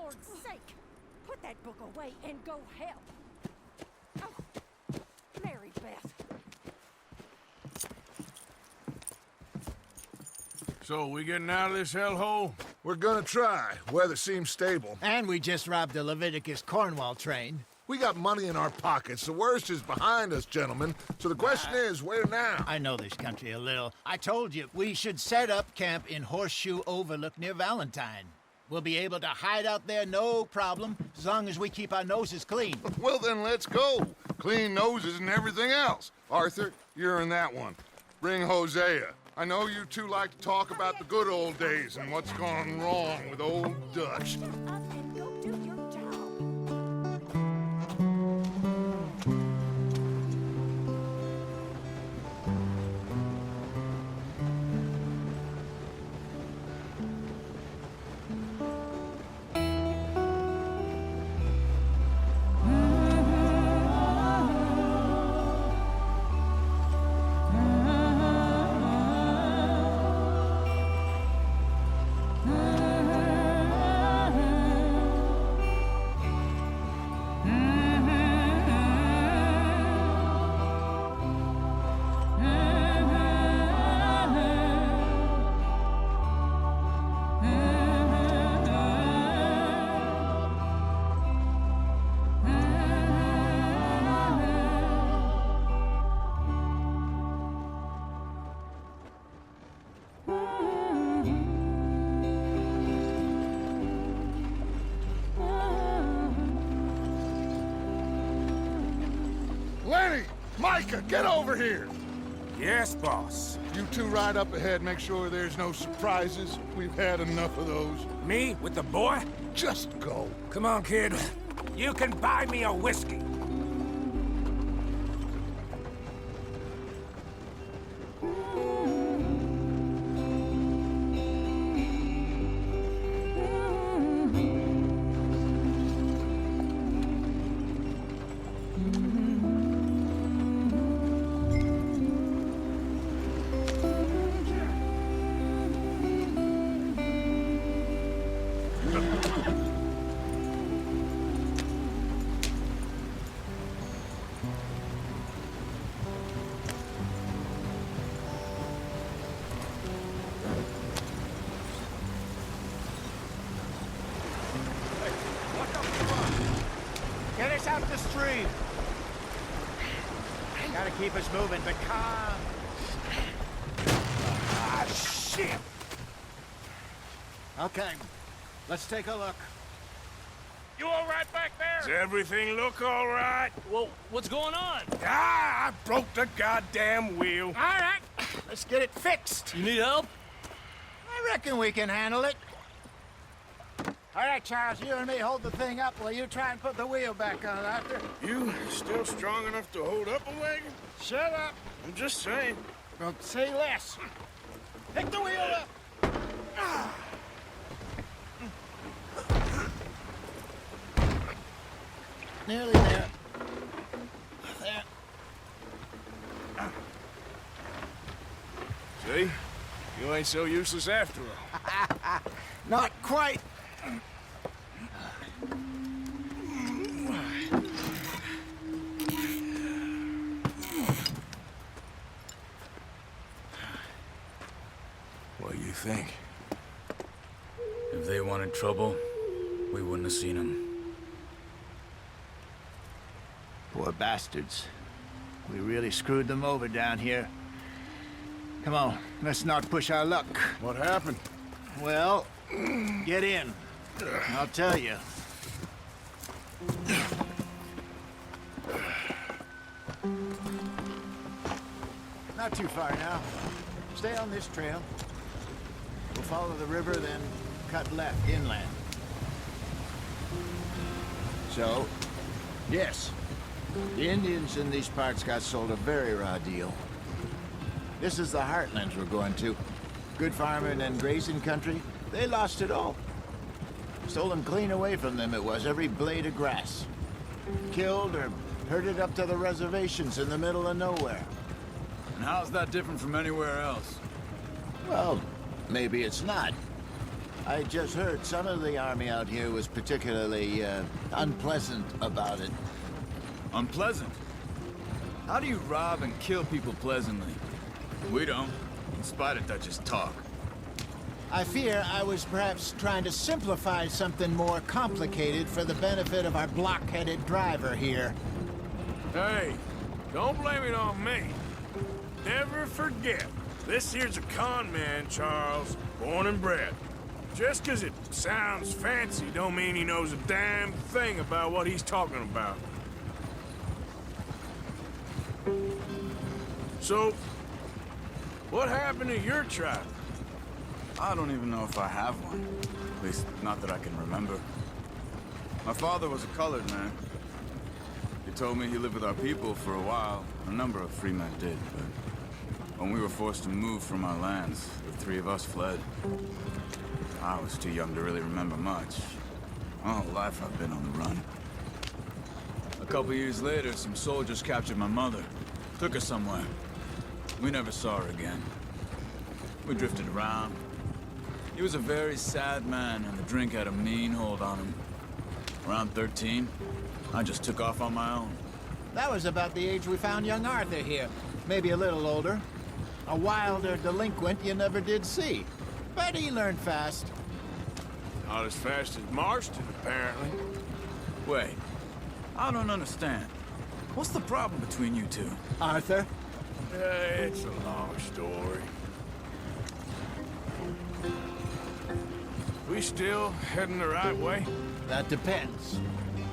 Lord's sake! Put that book away and go help! Oh, Mary Beth. So, we getting out of this hellhole? We're gonna try. Weather seems stable. And we just robbed the Leviticus Cornwall train. We got money in our pockets. The worst is behind us, gentlemen. So the question is, where now? I know this country a little. I told you, we should set up camp in Horseshoe Overlook near Valentine. We'll be able to hide out there, no problem, as long as we keep our noses clean. Well, then let's go. Clean noses and everything else. Arthur, you're in that one. Bring Hosea. I know you two like to talk about the good old days and what's gone wrong with old Dutch. Up and go do your job. Lenny! Micah, get over here! Yes, boss. You two ride up ahead, make sure there's no surprises. We've had enough of those. Me with the boy? Just go. Come on, kid. You can buy me a whiskey. Get us out the street. Gotta keep us moving, but calm. Ah, shit! Okay, let's take a look. You all right back Does there? everything look all right? Well, what's going on? Ah, I broke the goddamn wheel. All right, let's get it fixed. You need help? I reckon we can handle it. All right, Charles, you and me hold the thing up while you try and put the wheel back on after. You still strong enough to hold up a wagon? Shut up. I'm just saying. Don't say less. Pick the wheel up. Nearly there. There. See? You ain't so useless after all. Not quite. What do you think? If they wanted trouble, we wouldn't have seen them. Poor bastards. We really screwed them over down here. Come on, let's not push our luck. What happened? Well, get in. I'll tell you. Not too far now. Stay on this trail. We'll follow the river, then cut left inland. So, yes, the Indians in these parts got sold a very raw deal. This is the heartlands we're going to. Good farming and grazing country, they lost it all. Stolen clean away from them it was, every blade of grass. Killed or herded up to the reservations in the middle of nowhere. And how's that different from anywhere else? Well, maybe it's not. I just heard some of the army out here was particularly unpleasant about it. Unpleasant? How do you rob and kill people pleasantly? We don't, in spite of Dutch's talk. I fear I was perhaps trying to simplify something more complicated for the benefit of our block-headed driver here. Hey, don't blame it on me. Never forget, this here's a con man, Charles, born and bred. Just 'cause it sounds fancy don't mean he knows a damn thing about what he's talking about. So, what happened to your tribe? I don't even know if I have one. At least, not that I can remember. My father was a colored man. He told me he lived with our people for a while. A number of free men did, but when we were forced to move from our lands, the three of us fled. I was too young to really remember much. My whole life I've been on the run. A couple years later, some soldiers captured my mother. Took her somewhere. We never saw her again. We drifted around. He was a very sad man, and the drink had a mean hold on him. Around 13, I just took off on my own. That was about the age we found young Arthur here. Maybe a little older. A wilder delinquent you never did see. But he learned fast. Not as fast as Marston, apparently. Wait, I don't understand. What's the problem between you two? Arthur? It's a long story. We still heading the right way? That depends.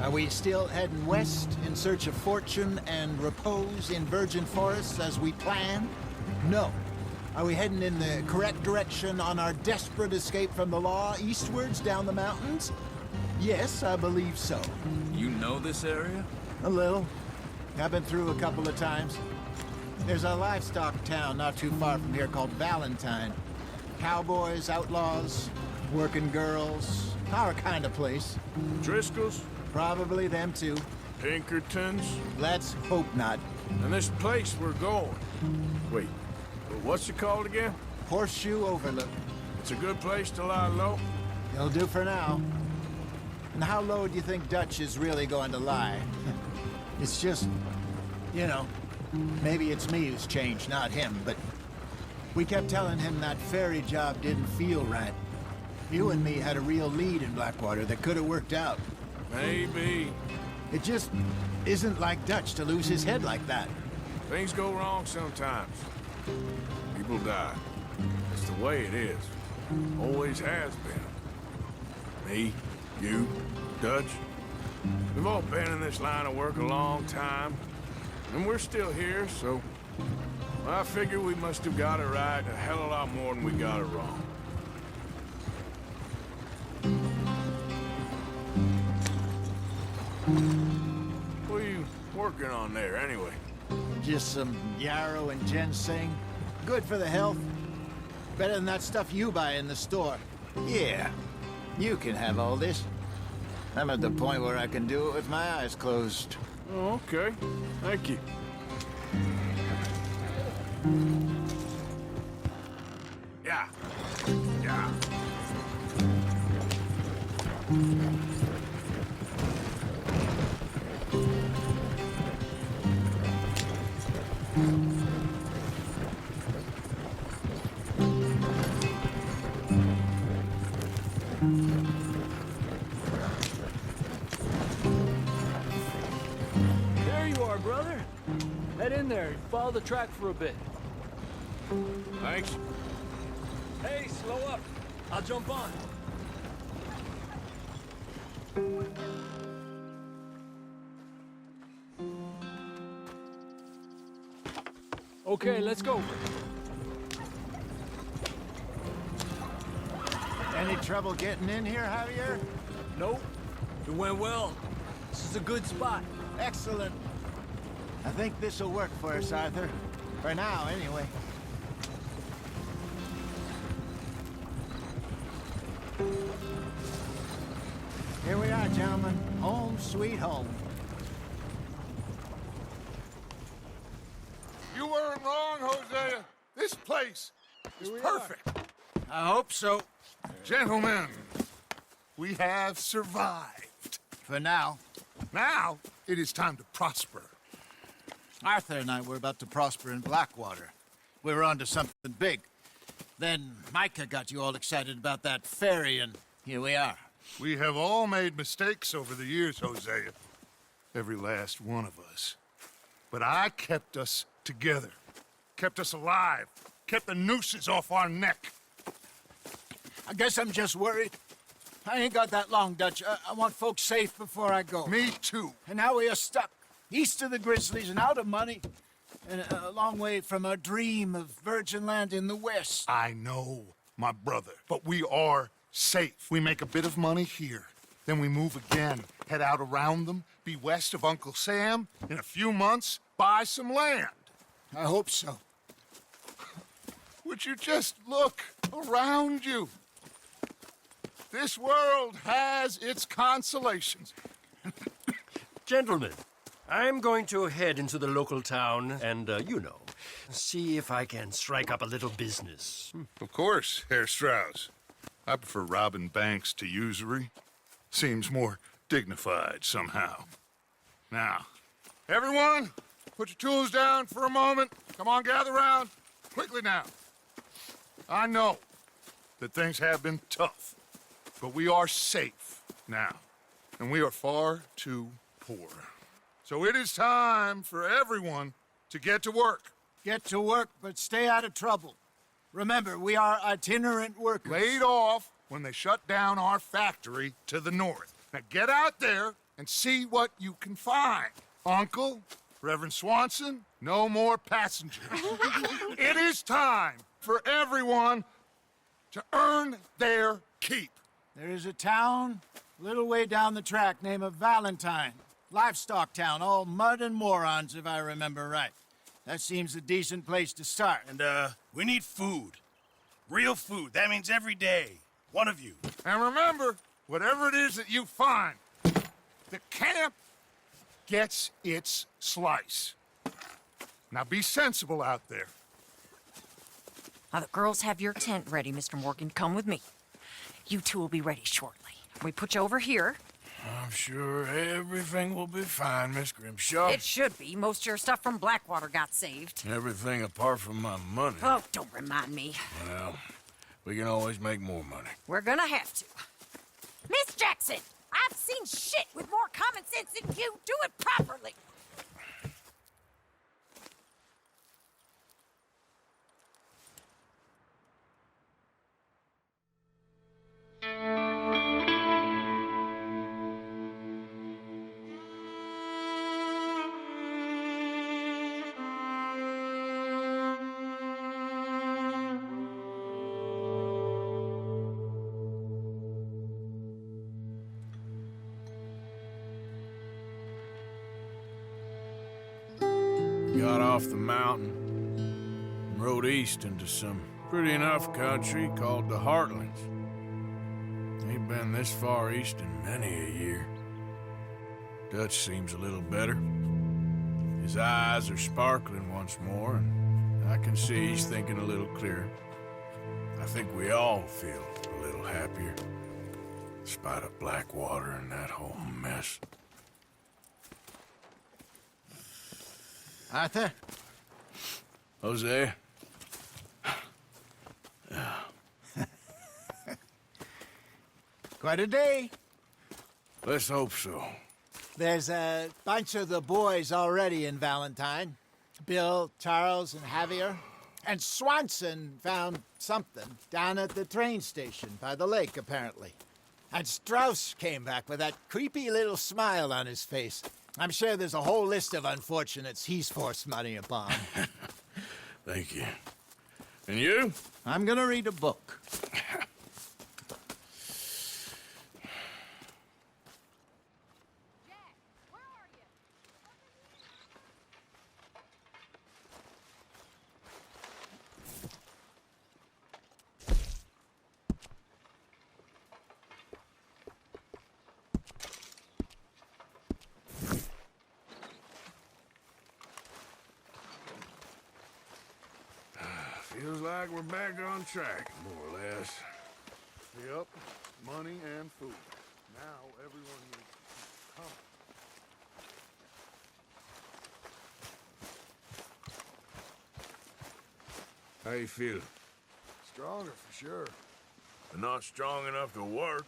Are we still heading west in search of fortune and repose in virgin forests as we planned? No. Are we heading in the correct direction on our desperate escape from the law eastwards down the mountains? Yes, I believe so. You know this area? A little. I've been through a couple of times. There's a livestock town not too far from here called Valentine. Cowboys, outlaws, working girls, our kind of place. Driscoll's? Probably them too. Pinkertons? Let's hope not. And this place we're going. Wait, what's it called again? Horseshoe Overlook. It's a good place to lie low? It'll do for now. And how low do you think Dutch is really going to lie? It's just, you know, maybe it's me who's changed, not him, but we kept telling him that ferry job didn't feel right. You and me had a real lead in Blackwater that could have worked out. Maybe. It just isn't like Dutch to lose his head like that. Things go wrong sometimes. People die. That's the way it is. Always has been. Me, you, Dutch. We've all been in this line of work a long time. And we're still here, so... I figure we must have got it right a hell of a lot more than we got it wrong. What are you working on there, anyway? Just some yarrow and ginseng. Good for the health. Better than that stuff you buy in the store. Yeah, you can have all this. I'm at the point where I can do it with my eyes closed. Oh, okay. Thank you. Yeah. Yeah. There you are, brother. Head in there and follow the track for a bit. Thanks. Hey, slow up. I'll jump on. Okay, let's go. Any trouble getting in here, Javier? Nope. It went well. This is a good spot. Excellent. I think this will work for us, Arthur. For now, anyway. Here we are, gentlemen. Home sweet home. You weren't wrong, Hosea. This place is perfect. I hope so. Gentlemen, we have survived. For now. Now, it is time to prosper. Arthur and I were about to prosper in Blackwater. We were onto something big. Then Micah got you all excited about that ferry, and here we are. We have all made mistakes over the years, Hosea. Every last one of us. But I kept us together. Kept us alive. Kept the nooses off our neck. I guess I'm just worried. I ain't got that long, Dutch. I want folks safe before I go. Me too. And now we are stuck, east of the Grizzlies and out of money, and a long way from our dream of virgin land in the west. I know, my brother, but we are safe. We make a bit of money here. Then we move again, head out around them, be west of Uncle Sam. In a few months, buy some land. I hope so. Would you just look around you? This world has its consolations. Gentlemen, I'm going to head into the local town and, see if I can strike up a little business. Of course, Herr Strauss. I prefer robbing banks to usury. Seems more dignified somehow. Now, everyone, put your tools down for a moment. Come on, gather round. Quickly now. I know that things have been tough, but we are safe now, and we are far too poor. So it is time for everyone to get to work. Get to work, but stay out of trouble. Remember, we are itinerant workers. Laid off when they shut down our factory to the north. Now get out there and see what you can find. Uncle, Reverend Swanson, no more passengers. It is time for everyone to earn their keep. There is a town a little way down the track named Valentine. Livestock town, all mud and morons, if I remember right. That seems a decent place to start. And, we need food. Real food. That means every day. One of you. And remember, whatever it is that you find, the camp gets its slice. Now be sensible out there. Now, the girls have your tent ready, Mr. Morgan. Come with me. You two will be ready shortly. We put you over here. I'm sure everything will be fine, Miss Grimshaw. It should be. Most of your stuff from Blackwater got saved. Everything apart from my money. Oh, don't remind me. Well, we can always make more money. We're gonna have to. Miss Jackson, I've seen shit with more common sense than you. Do it properly. Got off the mountain and rode east into some pretty enough country called the Heartlands. Ain't been this far east in many a year. Dutch seems a little better. His eyes are sparkling once more, and I can see he's thinking a little clearer. I think we all feel a little happier, in spite of Blackwater and that whole mess. Arthur? Jose? Quite a day. Let's hope so. There's a bunch of the boys already in Valentine. Bill, Charles, and Javier. And Swanson found something down at the train station by the lake, apparently. And Strauss came back with that creepy little smile on his face. I'm sure there's a whole list of unfortunates he's forced money upon. Thank you. And you? I'm gonna read a book. Feels like we're back on track, more or less. Yep, money and food. Now everyone needs to come. How you feeling? Stronger for sure. But not strong enough to work.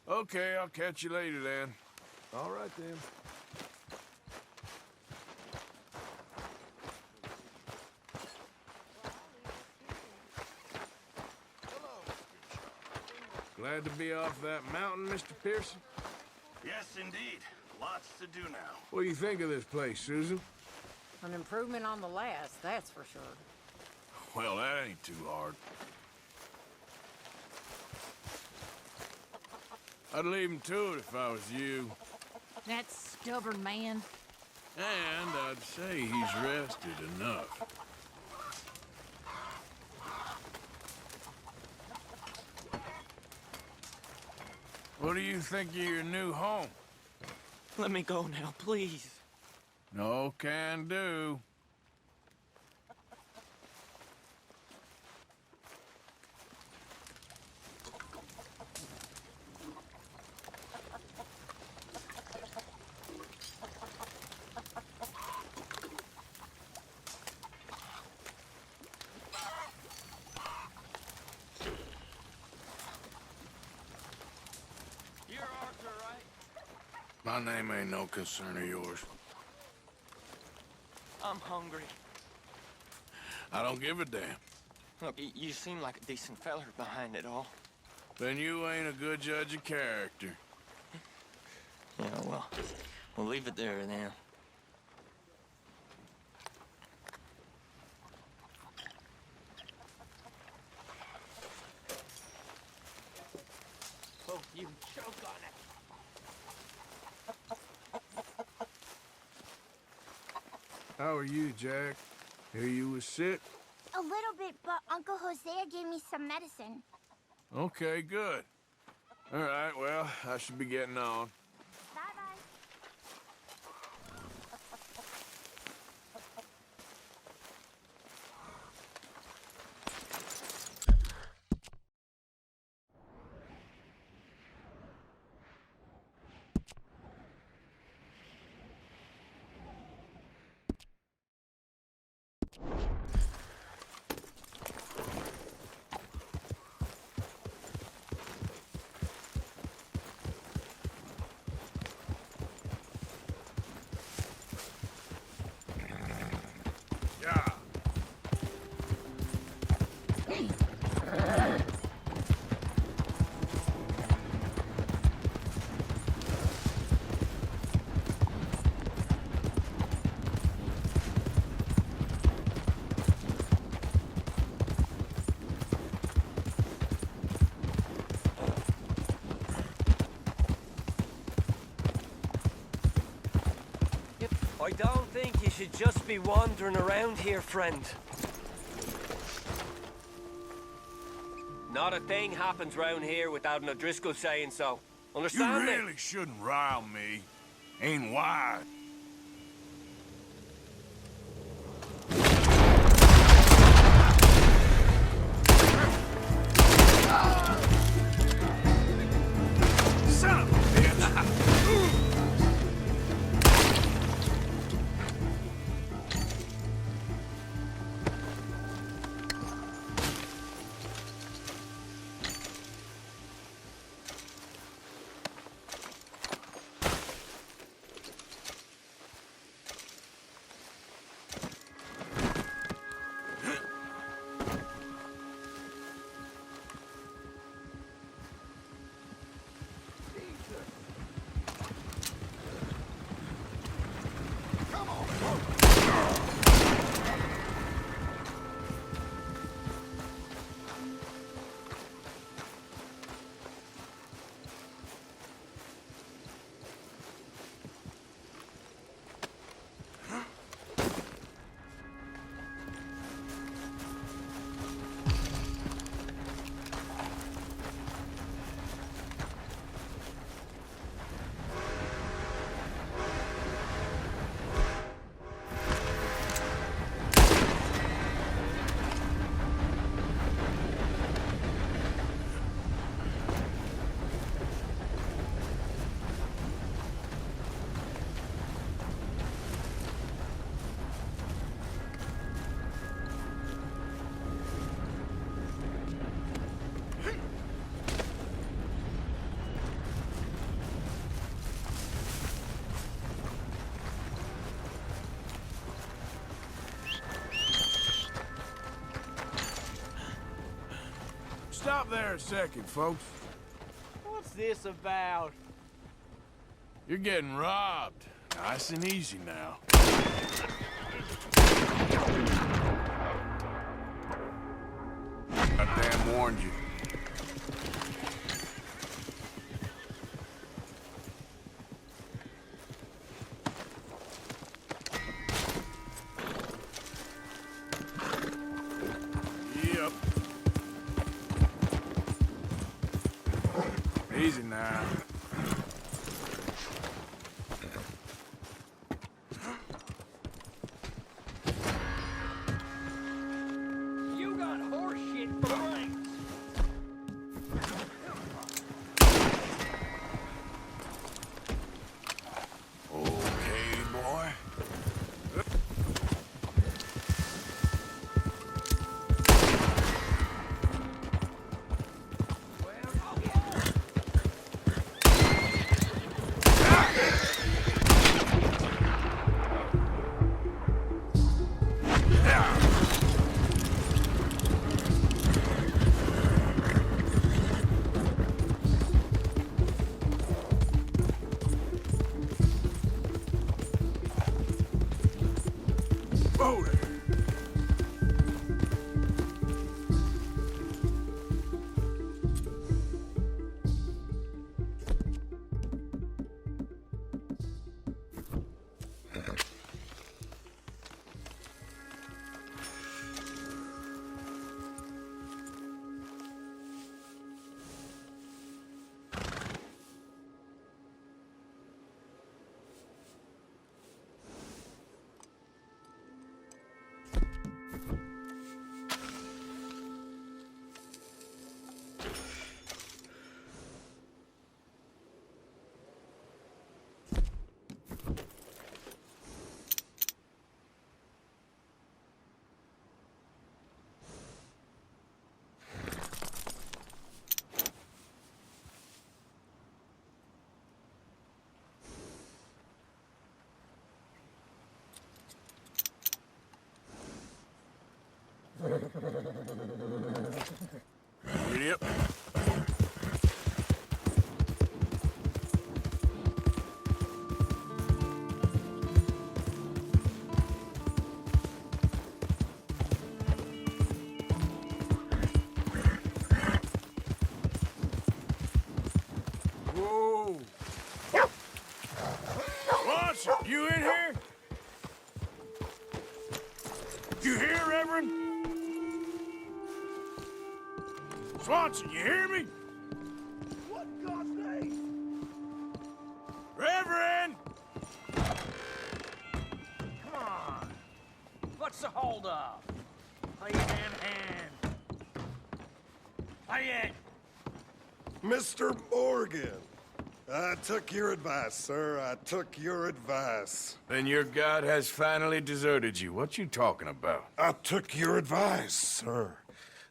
Okay, I'll catch you later then. All right, then. Glad to be off that mountain, Mr. Pearson? Yes, indeed. Lots to do now. What do you think of this place, Susan? An improvement on the last, that's for sure. Well, that ain't too hard. I'd leave him to it if I was you. That stubborn man. And I'd say he's rested enough. What do you think of your new home? Let me go now, please. No can do. You're Arthur, right? My name ain't no concern of yours. I'm hungry. I don't give a damn. Look, you seem like a decent feller behind it all. Then you ain't a good judge of character. Yeah, well, we'll leave it there then. Oh, you choke on it. How are you, Jack? Hear you was sick? A little bit, but Uncle Hosea gave me some medicine. Okay, good. All right, well, I should be getting on. Bye-bye. Yeah. I don't think you should just be wandering around here, friend. Not a thing happens round here without an O'Driscoll saying so. You Understand me? really shouldn't rile me. Ain't wise. Son of a bitch! Stop there a second, folks. What's this about? You're getting robbed. Nice and easy now. Goddamn warned you. Yep. Easy now. You got horse shit for brains. Okay, boy. Whoa there. Yep. Whoa. Watson, you in here? You hear, Reverend? Swanson, you hear me? What in God's name? Reverend! Come on. What's the holdup? Play hand. Play it. Mr. Morgan, I took your advice, sir. I took your advice. Then your God has finally deserted you. What you talking about? I took your advice, sir.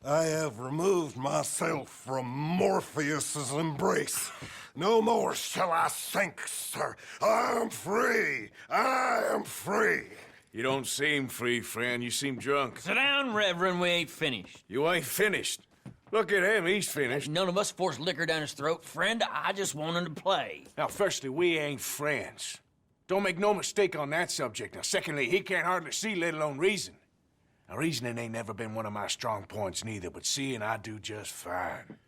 I have removed myself from Morpheus's embrace. No more shall I sink, sir. I am free. I am free. You don't seem free, friend. You seem drunk. Sit down, Reverend. We ain't finished. You ain't finished. Look at him. He's finished. None of us forced liquor down his throat. Friend, I just want him to play. Now, firstly, we ain't friends. Don't make no mistake on that subject. Now, secondly, he can't hardly see, let alone reason. Now, reasoning ain't never been one of my strong points neither, but seeing I do just fine.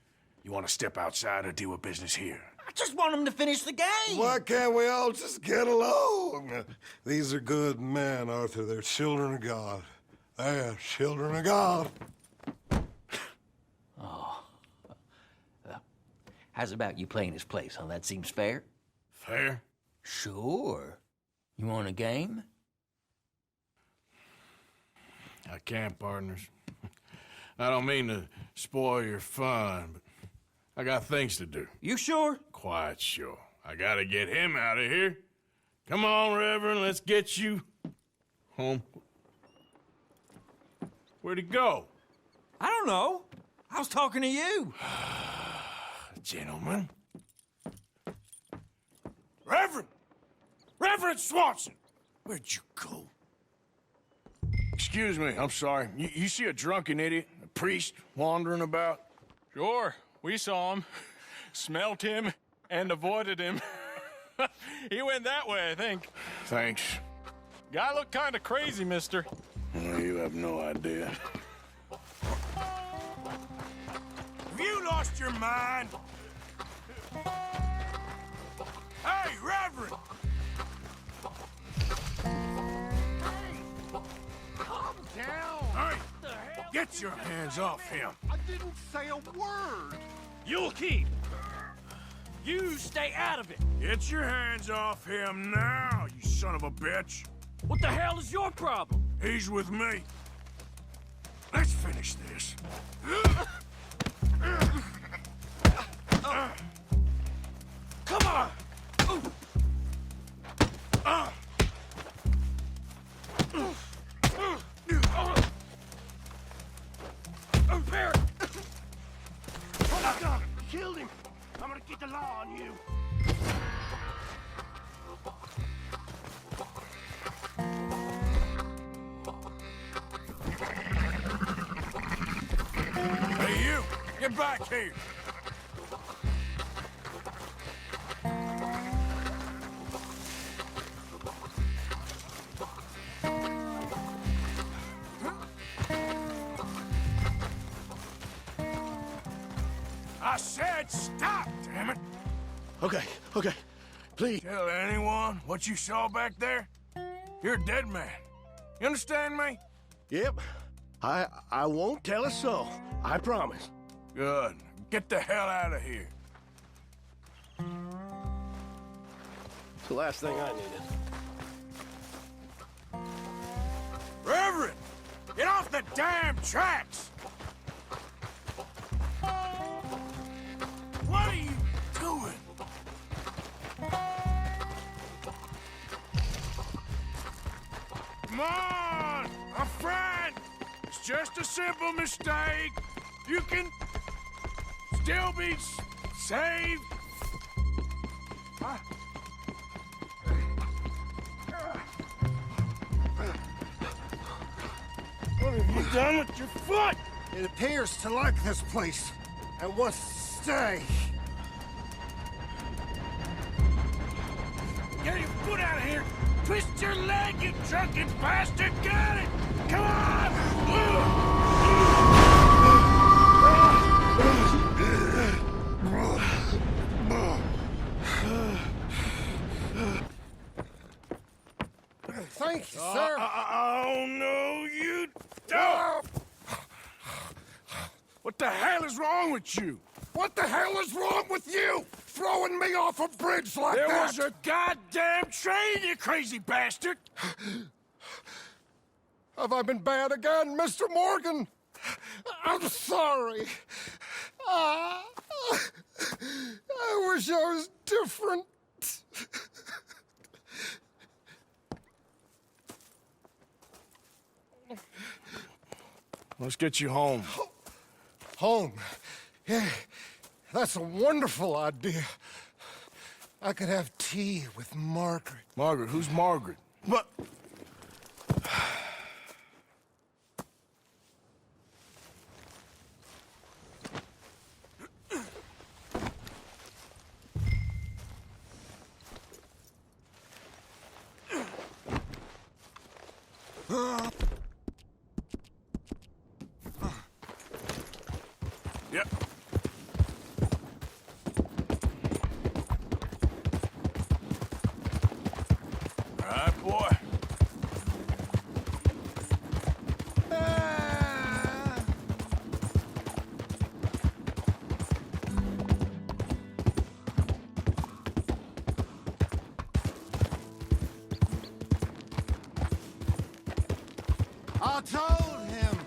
You want to step outside or deal with business here? I just want him to finish the game. Why can't we all just get along? These are good men, Arthur. They're children of God. They're children of God. How's about you playing his place, huh? That seems fair? Fair? Sure. You want a game? I can't, partners. I don't mean to spoil your fun, but I got things to do. You sure? Quite sure. I gotta get him out of here. Come on, Reverend, let's get you home. Where'd he go? I don't know. I was talking to you. Gentlemen. Reverend! Reverend Swanson! Where'd you go? Excuse me, I'm sorry. You see a drunken idiot, a priest, wandering about? Sure, we saw him, smelt him, and avoided him. He went that way, I think. Thanks. Guy looked kind of crazy, mister. Well, you have no idea. Have you lost your mind? Hey, Reverend! Calm down! Hey! Get your hands off him! I didn't say a word! You'll keep. You stay out of it. Get your hands off him now, you son of a bitch! What the hell is your problem? He's with me. Let's finish this. Come on! Barry! Oh my God! Killed him! I'm gonna get the law on you. Hey, you! Get back here! I said stop, damn it! Okay, okay. Please. Tell anyone what you saw back there? You're a dead man. You understand me? Yep. I won't tell a soul. I promise. Good. Get the hell out of here. It's the last thing I needed. Reverend! Get off the damn tracks! What are you doing? Come on! A friend! It's just a simple mistake. You can still be saved. What have you done with your foot? It appears to like this place and wants to stay. Get your foot out of here! Twist your leg, you drunken bastard! Get it! Come on! Thank you, sir. Oh, no, you don't! What the hell is wrong with you? What the hell is wrong with you? Throwing me off a bridge like that? There was a goddamn train, you crazy bastard! Have I been bad again, Mr. Morgan? I'm sorry. I wish I was different. Let's get you home. Home? Yeah, that's a wonderful idea. I could have tea with Margaret. Margaret? Who's Margaret? But... Yep. All right, boy. I told him.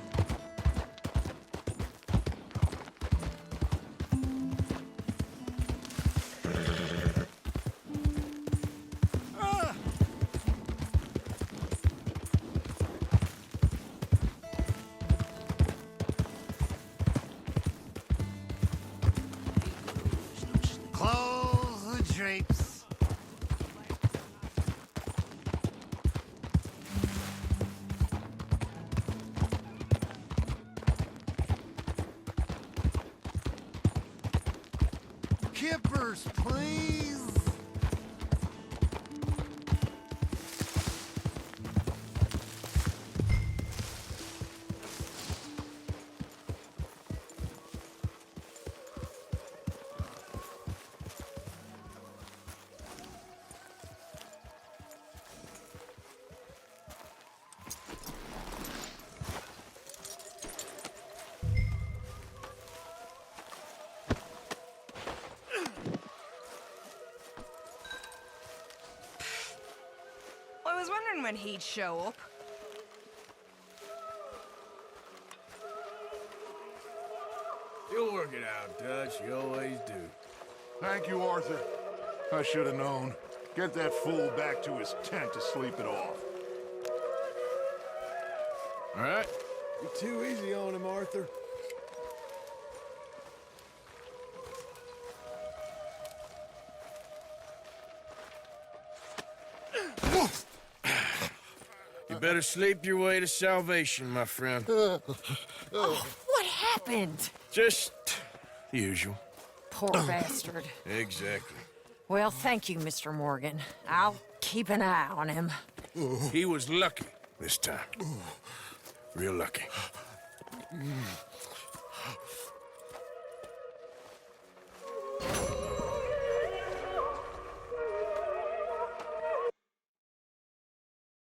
Close the drapes. kippers, please. I was wondering when he'd show up. You'll work it out, Dutch. You always do. Thank you, Arthur. I should have known. Get that fool back to his tent to sleep it off. All right? You're too easy on him, Arthur. You better sleep your way to salvation, my friend. Oh, what happened? Just the usual. Poor bastard. Exactly. Well, thank you, Mr. Morgan. I'll keep an eye on him. He was lucky this time. Real lucky.